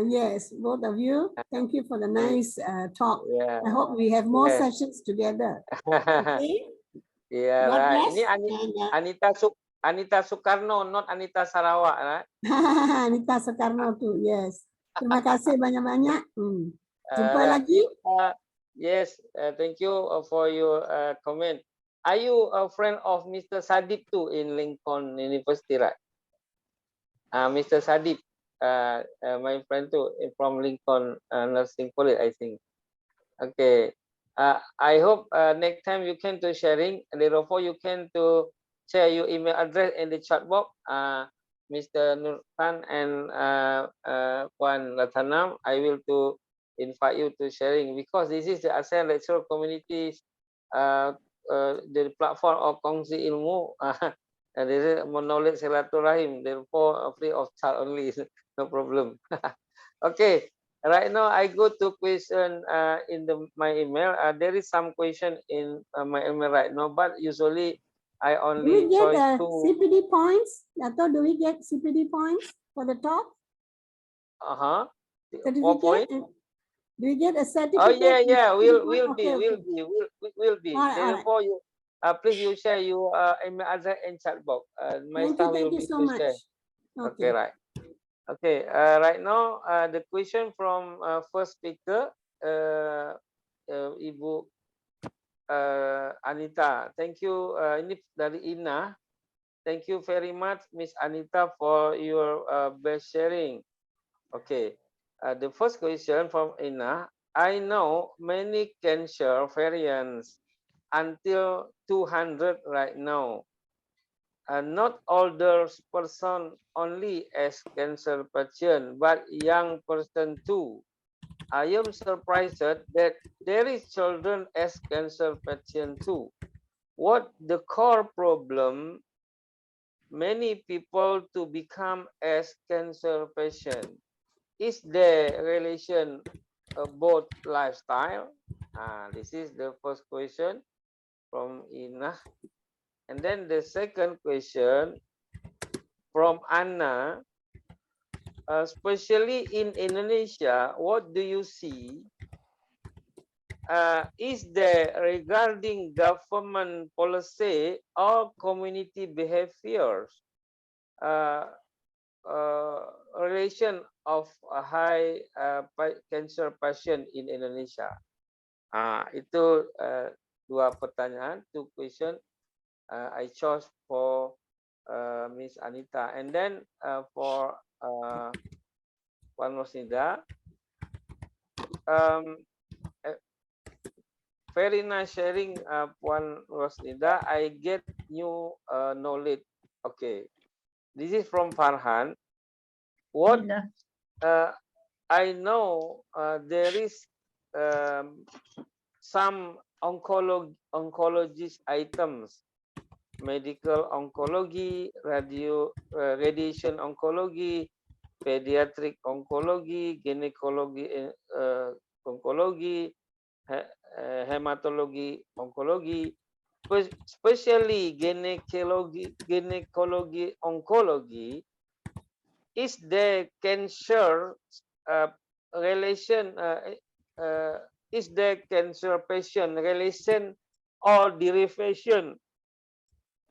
Speaker 5: Yes, both of you. Thank you for the nice talk. I hope we have more sessions together. Okay?
Speaker 2: Yeah,
Speaker 5: God
Speaker 2: right.
Speaker 5: bless.
Speaker 2: Ini Anita Soekarno, not Anita Sarawak, right?
Speaker 5: Anita Soekarno too, yes. Terima kasih banyak-banyak. Jumpa lagi.
Speaker 2: Yes, thank you for your comment. Are you a friend of Mr. Sadip too in Lincoln University, right? Mr. Sadip, my friend too from Lincoln Nursing College, I think. Okay. I hope next time you can to sharing, and therefore you can to share your email address in the chat box. Mr. Nurhan and Puan Rathanam, I will to invite you to sharing, because this is the ASEAN Lecturer Communities, the platform of Kongsi Ilmu. And this is knowledge silaturahim, therefore free of charge only, no problem. Okay. Right now, I go to question in my email. There is some question in my email right now, but usually I only choose two.
Speaker 5: CPD points? Do we get CPD points for the talk?
Speaker 2: 4 points.
Speaker 5: Do we get a certificate?
Speaker 2: Oh yeah. Will be.
Speaker 5: All
Speaker 2: Therefore, you please you share your email address in chat box. My staff will be
Speaker 5: so
Speaker 2: to
Speaker 5: much.
Speaker 2: share. Okay, right. Okay, right now the question from first speaker, Ibu Anita. Thank you. Ini dari Ina. Thank you very much, Miss Anita, for your best sharing. Okay. The first question from Ina. I know many cancer variants until 200 right now. Not older person only as cancer patient, but young person too. I am surprised that there is children as cancer patient too. What the core problem? Many people to become as cancer patient. Is there relation both lifestyle? This is the first question from Ina. And then the second question from Anna. Especially in Indonesia, what do you see? Is there regarding government policy or community behaviors relation of a high cancer patient in Indonesia? Itu dua pertanyaan, two question I chose for Miss Anita, and then for Puan Rosnida. Very nice sharing, Puan Rosnida. I get new knowledge. Okay, this is from Farhan. What I know, there is some oncologist items, medical oncology, radiation oncology, pediatric oncology, gynecology oncology, hematology oncology, especially gynecology oncology. Is the cancer relation? Is the cancer patient relation or derivation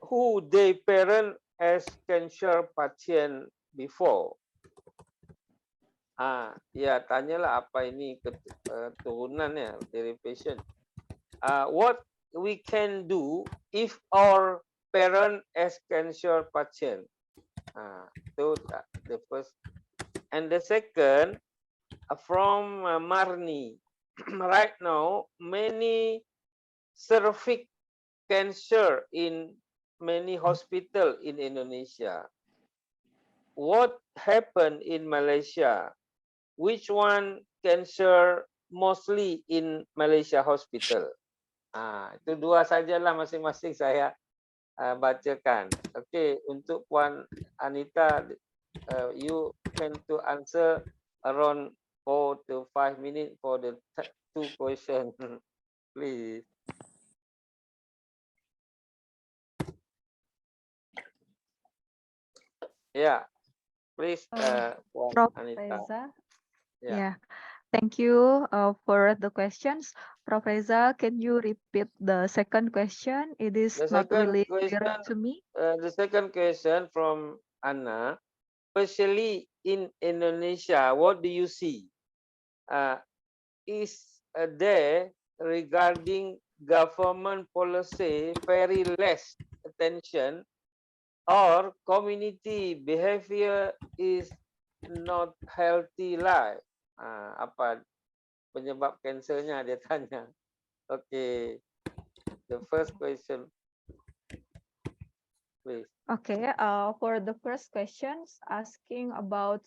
Speaker 2: who they parent as cancer patient before? Ya, tanyalah apa ini turunannya, derivation. What we can do if our parent as cancer patient? So the first, and the second from Marni. Right now, many cervix cancer in many hospitals in Indonesia. What happened in Malaysia? Which one cancer mostly in Malaysia hospital? Itu dua sajalah masing-masing saya bacakan. Okay, untuk Puan Anita, you can to answer around 4 to 5 minutes for the two questions, please. Yeah, please, Puan Anita.
Speaker 1: Reza. Yeah. Thank you for the questions. Prof. Reza, can you repeat the second question? It is not really clear to me.
Speaker 2: The second question from Anna, especially in Indonesia, what do you see? Is there regarding government policy very less attention or community behavior is not healthy life? Apa penyebab kansernya dia tanya. Okay, the first question, please.
Speaker 1: Okay, for the first questions, asking about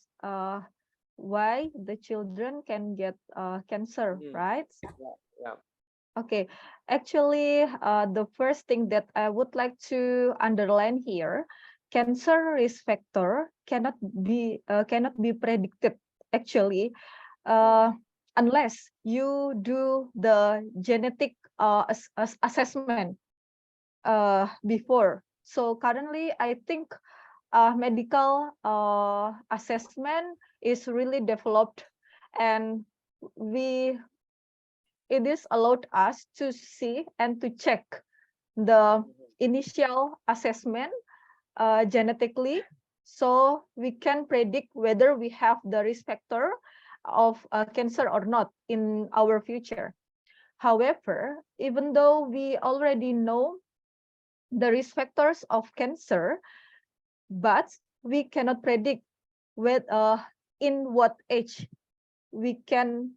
Speaker 1: why the children can get cancer, right?
Speaker 2: Yeah.
Speaker 1: Okay, actually, the first thing that I would like to underline here, cancer risk factor cannot be predicted actually, unless you do the genetic assessment before. So currently, I think medical assessment is really developed, and it is allowed us to see and to check the initial assessment genetically, so we can predict whether we have the risk factor of cancer or not in our future. However, even though we already know the risk factors of cancer, but we cannot predict in what age we can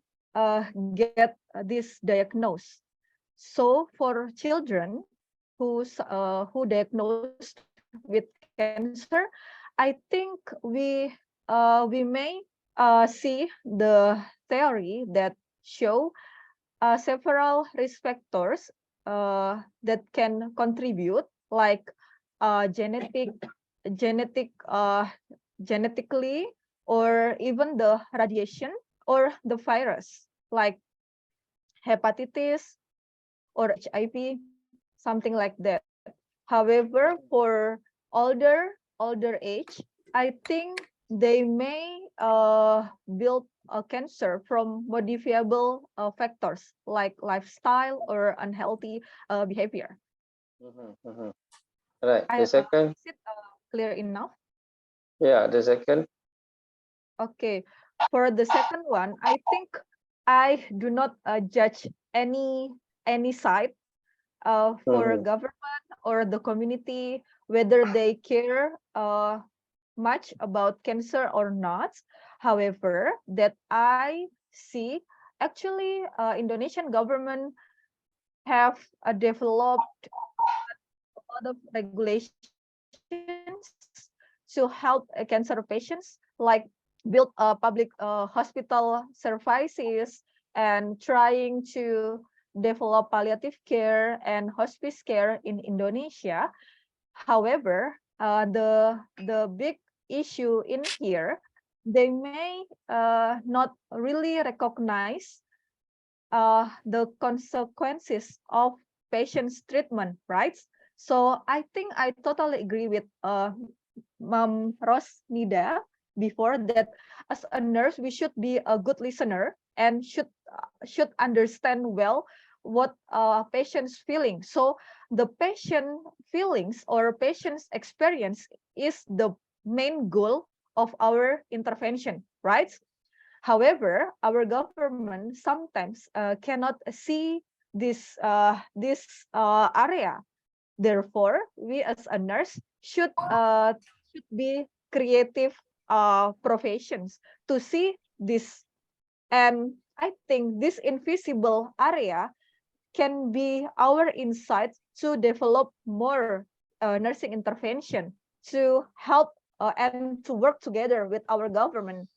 Speaker 1: get this diagnosis. So for children who diagnosed with cancer, I think we may see the theory that show several risk factors that can contribute, like genetic genetically, or even the radiation or the virus like hepatitis or HIV, something like that. However, for older age, I think they may build a cancer from modifiable factors like lifestyle or unhealthy behavior.
Speaker 2: Right. The second.
Speaker 1: Is it clear enough?
Speaker 2: Yeah, the second.
Speaker 1: Okay. For the second one, I think I do not judge any side for government or the community, whether they care much about cancer or not. However, that I see, actually, Indonesian government have developed a lot of regulations to help cancer patients, like build public hospital services and trying to develop palliative care and hospice care in Indonesia. However, the big issue in here, they may not really recognize the consequences of patient's treatment, right? So I think I totally agree with Mom Rosnida before, that as a nurse we should be a good listener and should understand well what patient's feeling. So the patient feelings or patient's experience is the main goal of our intervention, right? However, our government sometimes cannot see this area. Therefore, we as a nurse should be creative professions to see this. And I think this invisible area can be our insight to develop more nursing intervention to help and to work together with our government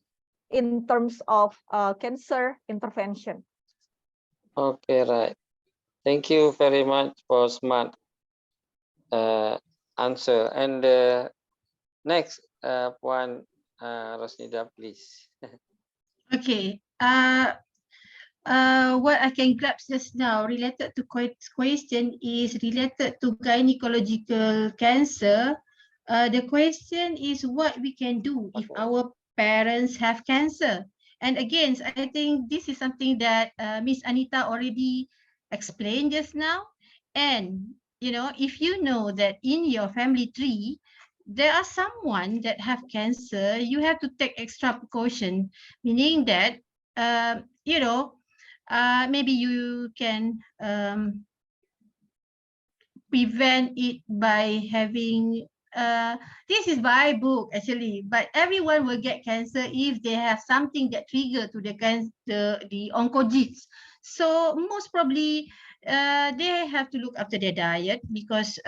Speaker 1: in terms of cancer intervention.
Speaker 2: Okay, right. Thank you very much for smart answer. And next one, Rosnida, please.
Speaker 3: Okay. What I can grasp just now related to question is related to gynecological cancer. The question is what we can do if our parents have cancer. And again, I think this is something that Miss Anita already explained just now. And, you know, if you know that in your family tree, there are someone that have cancer, you have to take extra precaution, meaning that, you know, maybe you can prevent it by having this is by book actually, but everyone will get cancer if they have something that trigger to the oncogenes. So most probably they have to look after their diet, because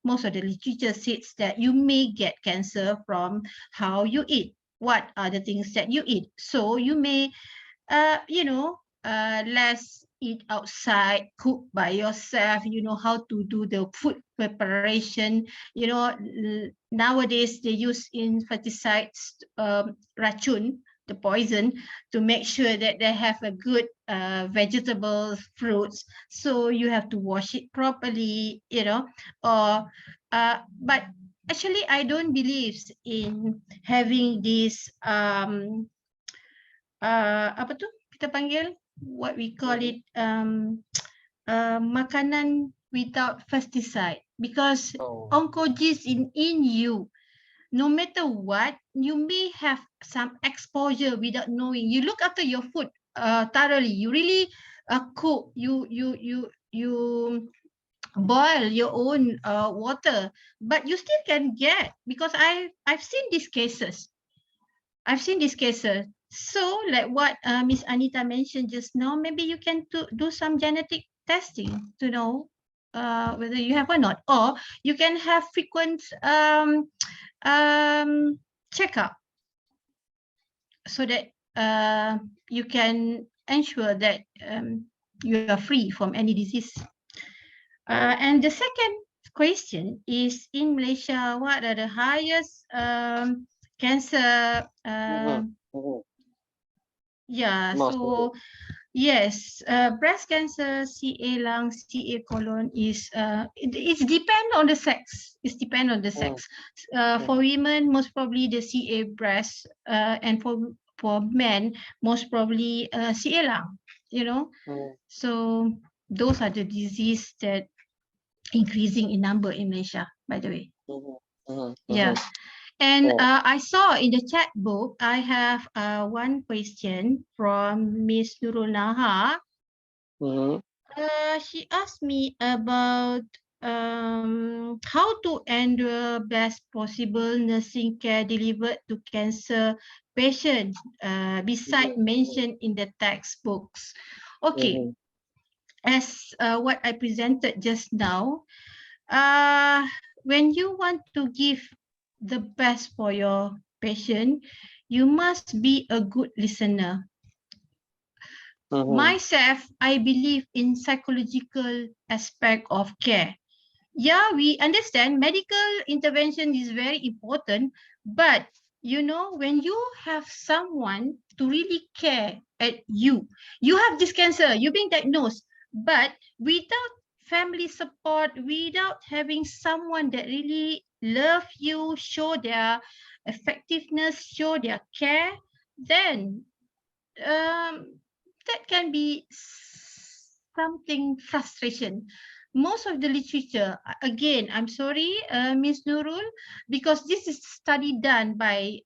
Speaker 3: most of the literature says that you may get cancer from how you eat. What are the things that you eat? So you may you know, less eat outside, cook by yourself, you know how to do the food preparation. You know, nowadays they use insecticides, racun, the poison, to make sure that they have a good vegetables, fruits. So you have to wash it properly, you know, or but actually I don't believe in having this apa tu kita panggil, what we call it, makanan without pesticide, because oncogenes in you, no matter what, you may have some exposure without knowing. You look after your food thoroughly, you really cook, you boil your own water, but you still can get, because I've seen these cases. I've seen these cases. So like what Miss Anita mentioned just now, maybe you can do some genetic testing to know whether you have or not, or you can have frequent checkup so that you can ensure that you are free from any disease. And the second question is, in Malaysia, what are the highest cancer? Yeah, so yes, breast cancer, CA lung, CA colon is it's depend on the sex. It's depend on the sex. For women, most probably the CA breast, and for men, most probably CA lung. You know, so those are the disease that increasing in number in Malaysia, by the way. Yeah. And I saw in the chat book, I have one question from Miss Nurul Naha. She asked me about how to endure best possible nursing care delivered to cancer patients, beside mentioned in the textbooks. Okay, as what I presented just now, when you want to give the best for your patient, you must be a good listener. Myself, I believe in psychological aspect of care. Yeah, we understand medical intervention is very important, but you know, when you have someone to really care at you, you have this cancer, you're being diagnosed, but without family support, without having someone that really love you, show their effectiveness, show their care, then that can be something frustration. Most of the literature, again, I'm sorry, Ms. Nurul, because this is study done by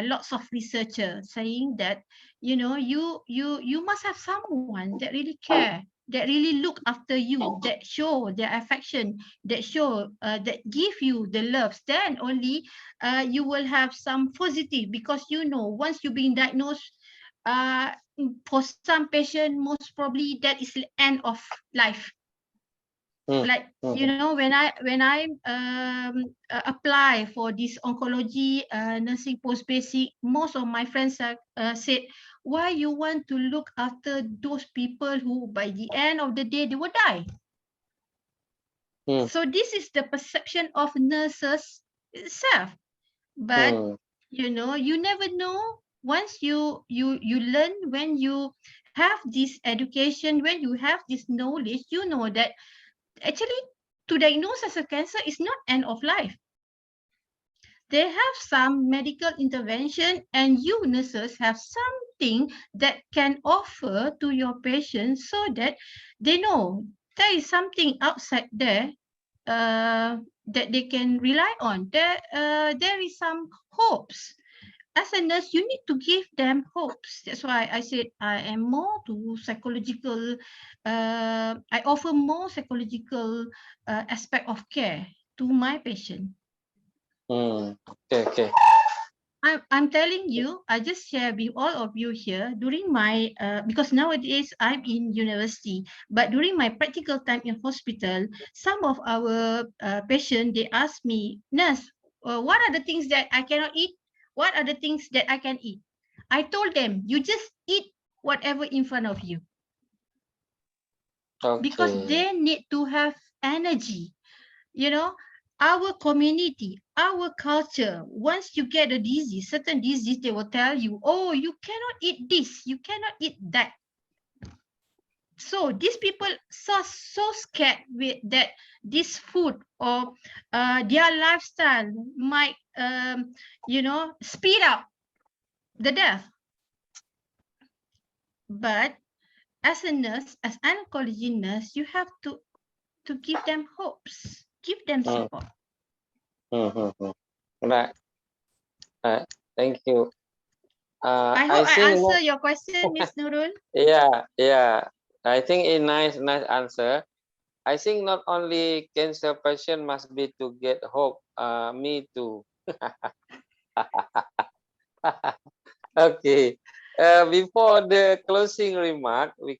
Speaker 3: lots of researchers saying that, you know, you must have someone that really care, that really look after you, that show their affection, that show, that give you the loves. Then only you will have some positive, because you know, once you've been diagnosed, for some patient, most probably that is the end of life. Like, you know, when I apply for this oncology nursing post basic, most of my friends said, why you want to look after those people who by the end of the day they will die? So this is the perception of nurses itself. But you know, you never know. Once you learn, when you have this education, when you have this knowledge, you know that actually to diagnose as a cancer is not end of life. They have some medical intervention, and you nurses have something that can offer to your patients so that they know there is something outside there that they can rely on. There is some hopes. As a nurse, you need to give them hopes. That's why I said I am more to psychological. I offer more psychological aspect of care to my patient.
Speaker 2: Okay.
Speaker 3: I'm telling you, I just share with all of you here during my, because nowadays I'm in university, but during my practical time in hospital, some of our patients, they ask me, nurse, what are the things that I cannot eat? What are the things that I can eat? I told them, you just eat whatever in front of you. Because they need to have energy. You know, our community, our culture, once you get a disease, certain disease, they will tell you, oh, you cannot eat this, you cannot eat that. So these people are so scared with that this food or their lifestyle might, you know, speed up the death. But as a nurse, as an oncology nurse, you have to give them hopes, give them support.
Speaker 2: Right. Thank you.
Speaker 3: I hope I answer your question, Ms. Nurul.
Speaker 2: Yeah. I think a nice answer. I think not only cancer patient must be to get hope. Me too. Okay. Before the closing remark, we